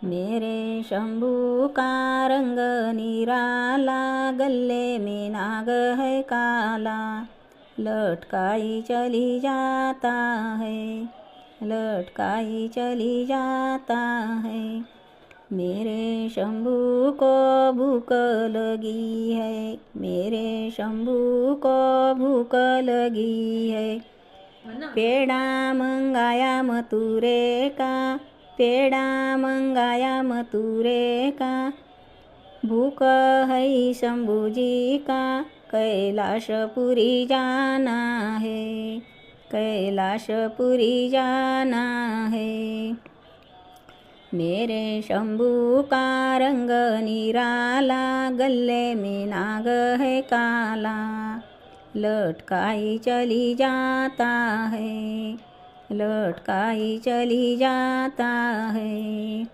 मेरे शंभू का रंग निराला, गले में नाग है काला। लटकाई चली जाता है, लटकाई चली जाता है। मेरे शंभू को भूख लगी है, मेरे शंभू को भूख लगी है। पेड़ा मंगाया मथुरे का, पेड़ा मंगाया मथुरे का। भूख है शंभू जी का, कैलाशपुरी जाना है, कैलाशपुरी जाना है। मेरे शंभू का रंग निराला, गले में नाग है काला। लटकाई चली जाता है, लटकाई चली जाता है।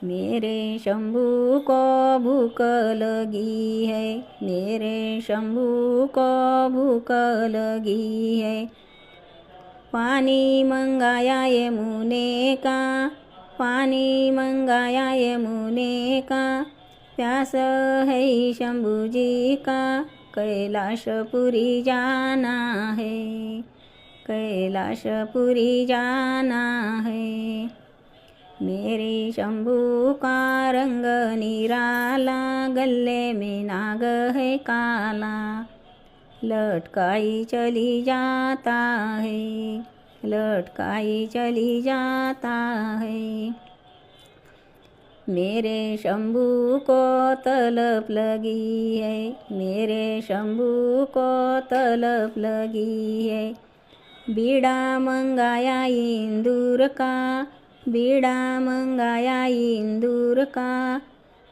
मेरे शंभू को भूख लगी है, मेरे शंभू को भूख लगी है। पानी मंगाया यमुने का, पानी मंगाया यमुने का। प्यास है शंभू जी का, कैलाशपुरी जाना है, कैलाशपुरी जाना है। मेरे शंभू का रंग निराला, गले में नाग है काला। लटकाई चली जाता है, लटकाई चली जाता है। मेरे शंभू को तलब लगी है, मेरे शंभू को तलब लगी है। बीड़ा मंगाया इंदूर का, बीड़ा मंगाया इंदूर का।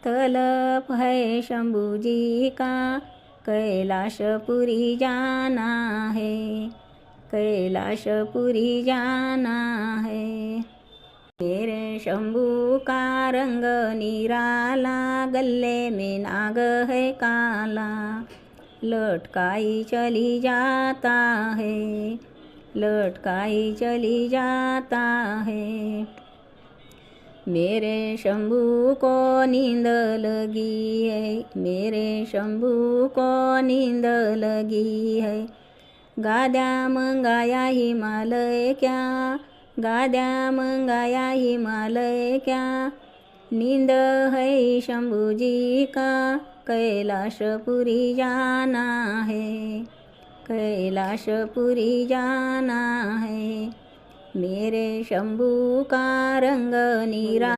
तलब है शंभू जी का, कैलाशपुरी जाना है, कैलाशपुरी जाना है। मेरे शंभू का रंग निराला, गले में नाग है काला। लटकाई चली जाता है, लटकाई चली जाता है। मेरे शंभू को नींद लगी है, मेरे शंभू को नींद लगी है। गाद्या मंगाया हिमालय क्या, गाद्या मंगाया हिमालय क्या। नींद है शंभू जी का, कैलाशपुरी जाना है, कैलाशपुरी जाना है। मेरे शंभू का रंग निरा